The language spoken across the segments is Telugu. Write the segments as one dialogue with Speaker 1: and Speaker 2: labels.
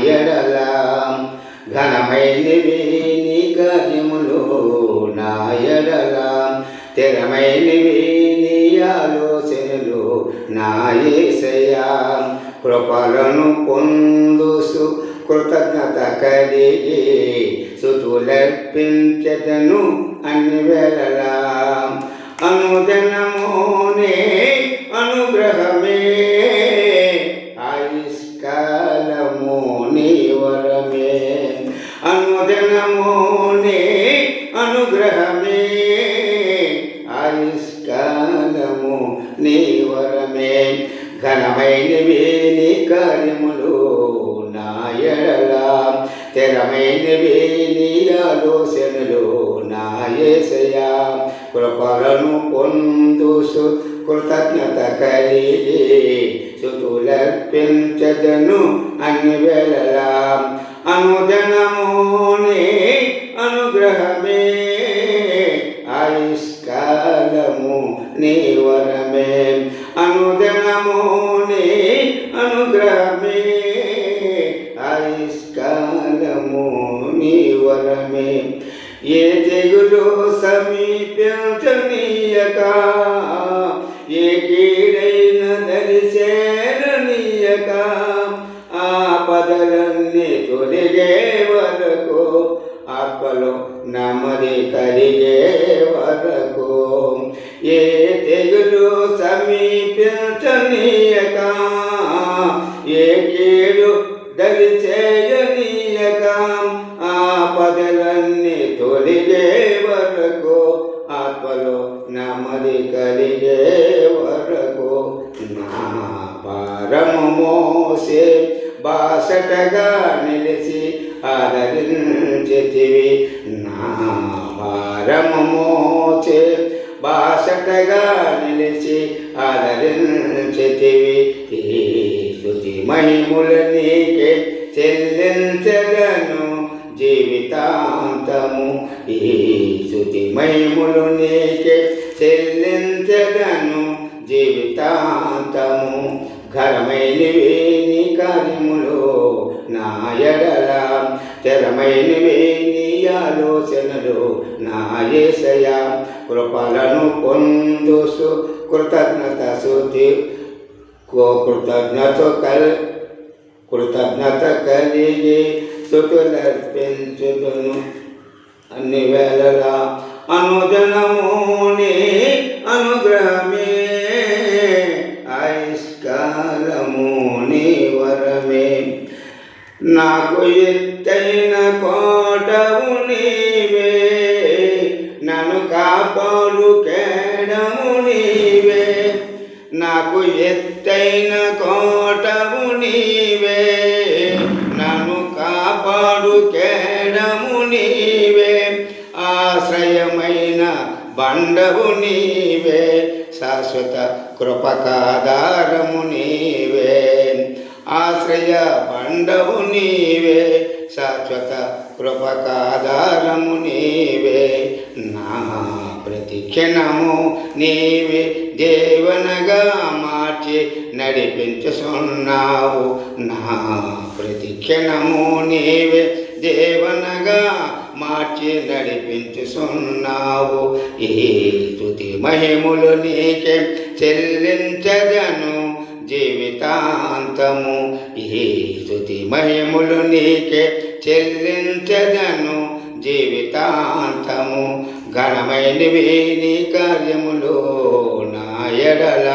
Speaker 1: ఎడల ఘనమైనవి నీ కార్యములు నా ఎడల స్థిరమైనవి నీ ఆలోచనలు నా యేసయ్యా కృపలను పొందుసు కృతజ్ఞత కలిగి స్తుతులర్పించెదను అన్ని వేళలా అనుదినమునే అనుగ్రహమే ఆయుష్కాలము నీ వరమే అనుదినమునే అనుగ్రహమే ఆయుష్కాలము నీ వరమే ఘనమైనవి నీ కార్యములు నా ఎడల స్థిరమైనవి నీ ఆలోచనలు నా యేసయ్యా కృపలను పొందుసు కృతజ్ఞత కలిగి స్తుతులర్పించెదను అన్ని వేళలా అనుదినమునే అనుగ్రహమే ఆయుష్కాలము నీ వరమే అనుదినమునే అనుగ్రహమే ఆయుష్కాలము నీ వరమే ఏ తెగులు సమీపించనీయక ఏ కీడైన దరిచేరనీయక ఆపదలన్నీ తొలగే వరకు ఆత్మలో నెమ్మది కలిగే వరకు ఏ తెగులు సమీపించనీయక ఏ కీడు దరిచేయనీయక ఆపదలన్నీ తొలిగే వరకు ఆత్మలో నెమ్మది కలిగే వరకు నా భారము మోసే బాసటగా నిలిచి ఆదరించితివి నా భారము మోసే బాసటగా నిలిచి ఆదరించితివి ఈ స్తుతి మహిముల నీకే చెల్లించగను జీవితాంతము ఈ స్తుతి మహిములు నీకే చెల్లించగను జీవితాంతము ఘనమైనవి నీ కార్యములు నా ఎడల స్థిరమైనవి నీ ఆలోచనలు నా యేసయ్యా కృపలను పొందుసు కృతజ్ఞత కృతజ్ఞత కలిగి స్తుతులర్పించుదును అన్ని వేళలా అనుదినమునే అనుగ్రహమే ఆయుష్కాలము నీ వరమే నాకు ఎత్తైన కోటవు నీవే నన్ను కాపాడు కేడము నీవే నాకు ఎత్తైన కోటవు నీవే నన్ను కాపాడు కేడము నీవే ఆశ్రయమైన బండవు నీవే శాశ్వత కృపకాధారము నీవే ఆశ్రయ బండవు నీవే శాశ్వత కృపకాధారము నీవే నా ప్రతి క్షణము నీవే దేవనగా మార్చి నడిపించుచున్నావు నా ప్రతి క్షణము నీవే దేవనగా మార్చి నడిపించుచున్నావు ఈ స్తుతి మహిములు నీకే చెల్లించదను జీవితాంతము ఈ స్తుతి మహిములు నీకే చెల్లించదను జీవితాంతము ఘనమైనవి నీ కార్యములు నా ఎడల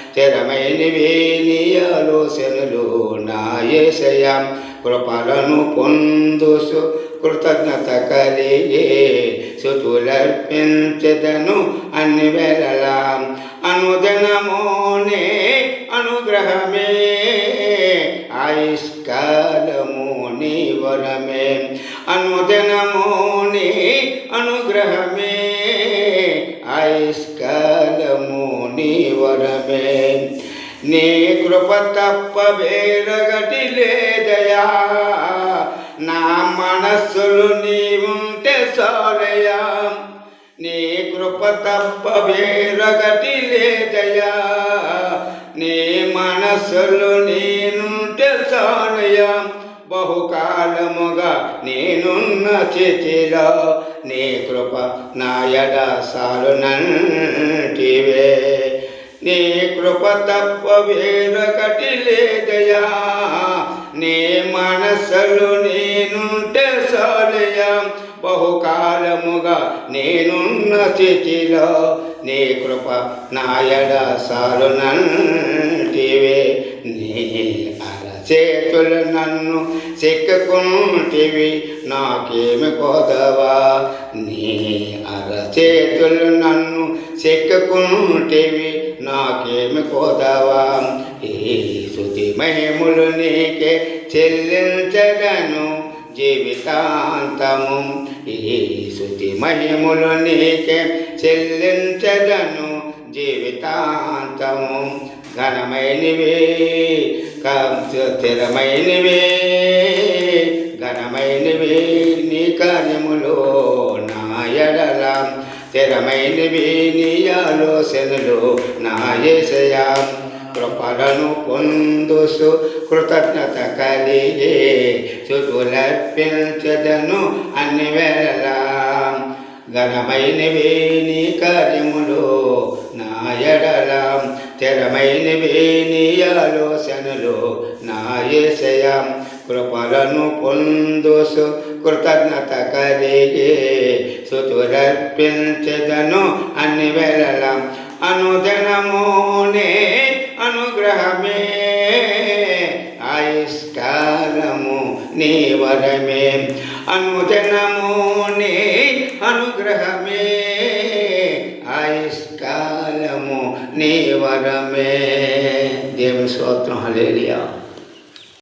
Speaker 1: స్థిరమైనవి నీ ఆలోచనలు నా యేసయ్యా కృపలను పొందుసు కృతజ్ఞత కలిగి స్తుతులర్పించెదను అన్ని వేళలా అనుదినమునే అనుగ్రహమే ఆయుష్కాలము నీ వరమే అనుదినమునే అనుగ్రహమే ఆయుష్కాలము నీ వరమే నీ కృప తప్ప వేరొకటి లేదయా నా మనస్సులు నీవుంటే చాలయా నీ కృప తప్ప వేరొకటి లేదయా నీ మనస్సులు నేనుంటే చాలయా బహుకాలముగా నేనున్న స్థితిలో నీ కృప నాయడ సాలునంటివే. నీ కృప తప్ప వేరొకటి లేదయా, నీ మనసులు నేనుంటే చాలయా. బహుకాలముగా నేనున్న స్థితిలో నీ కృప నాయడ సాలునంటివే. నీ అరచేతులు నన్ను చెక్కుకుంటివి, నాకేమి కొదవా. నీ అరచేతులు నన్ను చెక్కుకుంటివి, నాకేమి కొదవా. ఈ స్తుతి మహిమలు నీకే చెల్లించదను జీవితాంతము. ఈ స్తుతి మహిమలు నీకే చెల్లించదను జీవితాంతము. ఘనమైనవే స్థిరమైనవే, ఘనమైనవే నీ కార్యములో నా ఎడల, స్థిరమైనవే నీ ఆలోచనలు నా యేసయ్యా. కృపలను పొందుసు కృతజ్ఞత కలిగే స్తుతులర్పించదను అన్ని వేళలా. ఘనమైనవే నీ కార్యములు నా ఎడల, స్థిరమైనవే నీ ఆలోచనలు నా యేసయ్యా. కృపలను పొందుసు కృతజ్ఞత కలిగే స్తుతులర్పించదను అన్ని వేళలా. అనుదినమునే అనుగ్రహమే ఆయుష్కాలము నీ వరమే. అనుదినము